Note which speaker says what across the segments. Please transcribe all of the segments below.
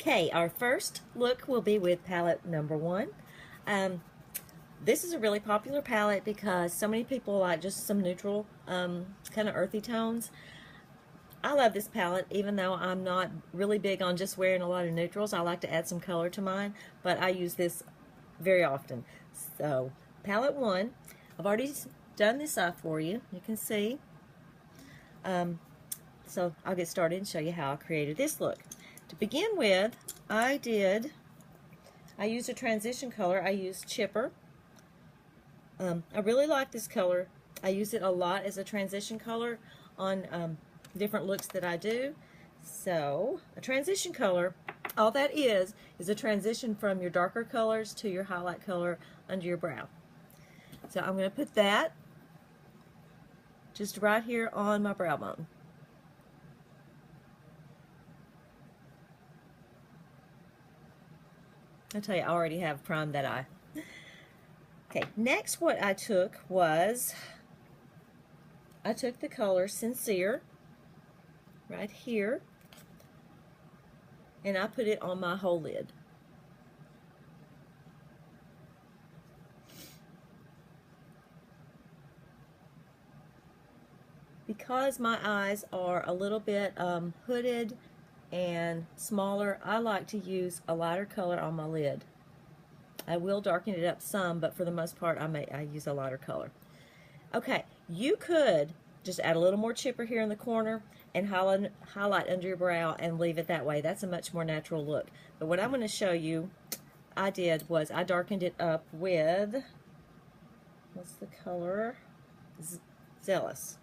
Speaker 1: Okay, our first look will be with palette number 1. This is a really popular palette because so many people like just some neutral kind of earthy tones. I love this palette, even though I'm not really big on just wearing a lot of neutrals. I like to add some color to mine, but I use this very often. So, palette 1, I've already done this off for you. You can see. So I'll get started and show you how I created this look. To begin with, I used a transition color. I used Chipper. I really like this color. I use it a lot as a transition color on different looks that I do. So, a transition color, all that is a transition from your darker colors to your highlight color under your brow. So I'm going to put that just right here on my brow bone. I'll tell you, I already have primed that eye. Okay, next what I took was, I took the color Sincere right here, and I put it on my whole lid. Because my eyes are a little bit hooded and smaller, I like to use a lighter color on my lid. I will darken it up some, but for the most part I use a lighter color. Okay, you could just add a little more Chipper here in the corner and highlight under your brow and leave it that way. That's a much more natural look. But what I'm going to show you I did was I darkened it up with, what's the color? Zealous.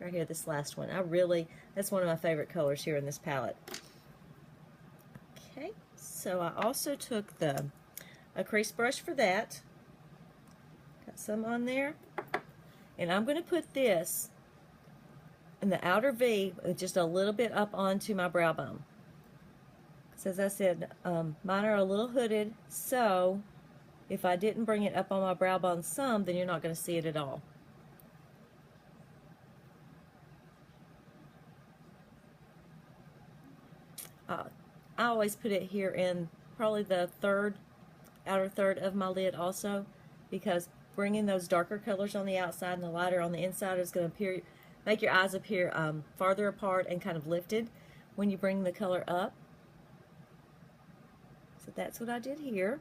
Speaker 1: Right here, this last one. That's one of my favorite colors here in this palette. Okay, so I also took a crease brush for that. Got some on there. And I'm going to put this in the outer V just a little bit up onto my brow bone. Because as I said, mine are a little hooded, so if I didn't bring it up on my brow bone some, then you're not going to see it at all. I always put it here in probably the outer third of my lid also, because bringing those darker colors on the outside and the lighter on the inside is going to make your eyes appear farther apart and kind of lifted when you bring the color up. So that's what I did here.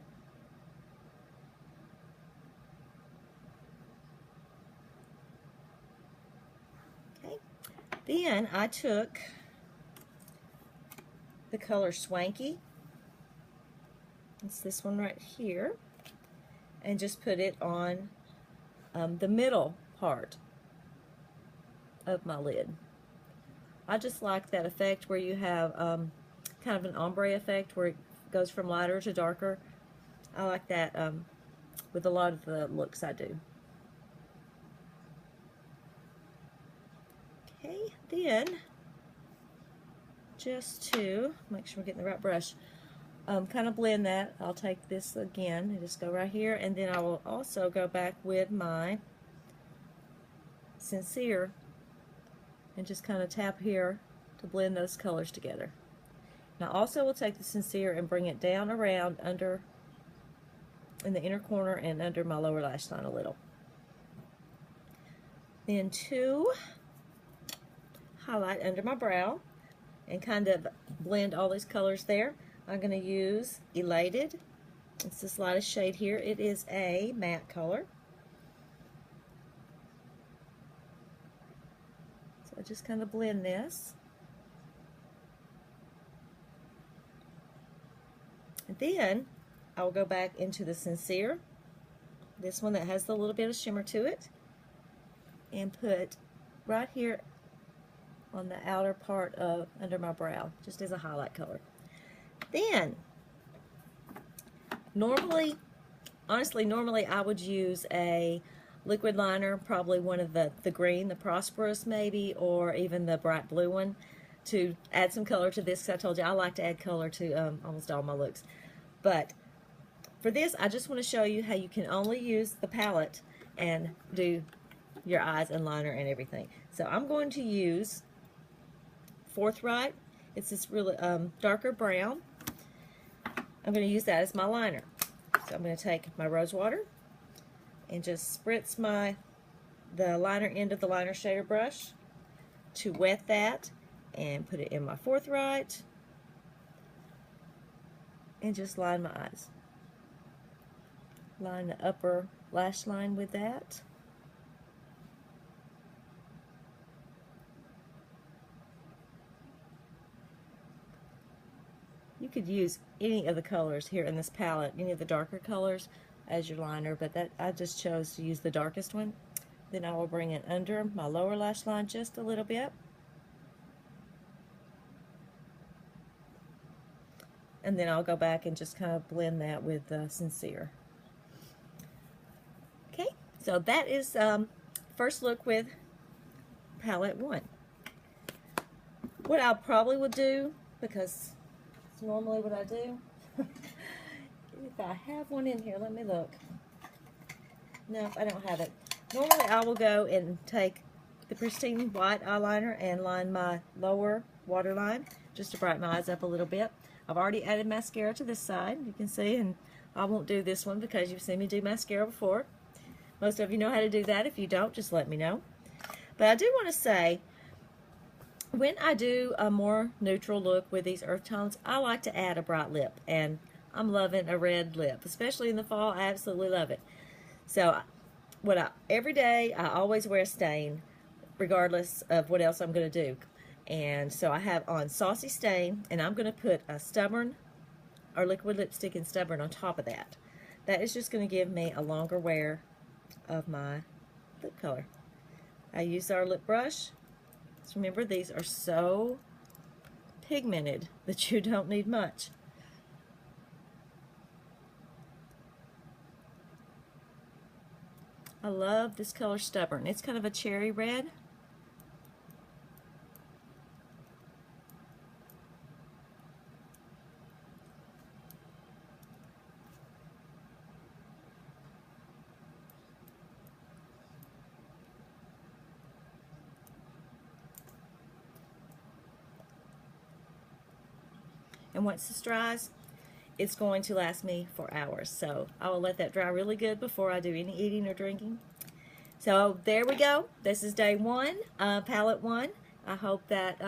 Speaker 1: Okay. Then I took the color Swanky, it's this one right here, and just put it on the middle part of my lid. I just like that effect where you have kind of an ombre effect where it goes from lighter to darker. I like that with a lot of the looks I do. Okay, then just to make sure we're getting the right brush, kind of blend that. I'll take this again and just go right here, and then I will also go back with my Sincere and just kind of tap here to blend those colors together. Now also will take the Sincere and bring it down around under in the inner corner and under my lower lash line a little. Then to highlight under my brow and kind of blend all these colors there, I'm going to use Elated. It's this lightest shade here. It is a matte color. So I just kind of blend this. And then I will go back into the Sincere, this one that has a little bit of shimmer to it, and put right here on the outer part of under my brow, just as a highlight color. Then, normally I would use a liquid liner, probably one of the green, the Prosperous maybe, or even the bright blue one, to add some color to this. I told you I like to add color to almost all my looks. But for this, I just want to show you how you can only use the palette and do your eyes and liner and everything. So I'm going to use Forthright. It's this really darker brown. I'm going to use that as my liner. So I'm going to take my rose water and just spritz the liner end of the liner shader brush to wet that and put it in my forthright and just line my eyes. Line the upper lash line with that. You could use any of the colors here in this palette, any of the darker colors as your liner, but I just chose to use the darkest one. Then I will bring it under my lower lash line just a little bit. And then I'll go back and just kind of blend that with Sincere. Okay, so that is first look with palette 1. What I probably would do, because it's normally what I do, if I have one in here, let me look. No, I don't have it. Normally I will go and take the pristine white eyeliner and line my lower waterline just to brighten my eyes up a little bit. I've already added mascara to this side, you can see, and I won't do this one because you've seen me do mascara before. Most of you know how to do that. If you don't, just let me know. But I do want to say, when I do a more neutral look with these earth tones, I like to add a bright lip, and I'm loving a red lip, especially in the fall. I absolutely love it. So every day I always wear a stain regardless of what else I'm going to do. And so I have on Saucy Stain, and I'm going to put a Stubborn or liquid lipstick in Stubborn on top of that. That is just going to give me a longer wear of my lip color. I use our lip brush. So remember, these are so pigmented that you don't need much. I love this color Stubborn. It's kind of a cherry red. And once this dries, it's going to last me for hours. So I will let that dry really good before I do any eating or drinking. So there we go. This is day 1, palette 1. I hope that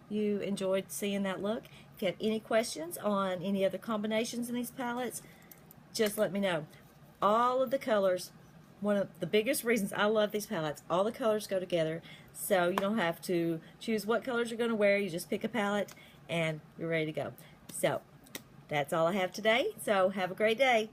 Speaker 1: you enjoyed seeing that look. If you have any questions on any other combinations in these palettes, just let me know. All of the colors, one of the biggest reasons I love these palettes, all the colors go together, so you don't have to choose what colors you're going to wear. You just pick a palette and you're ready to go. So that's all I have today. So have a great day.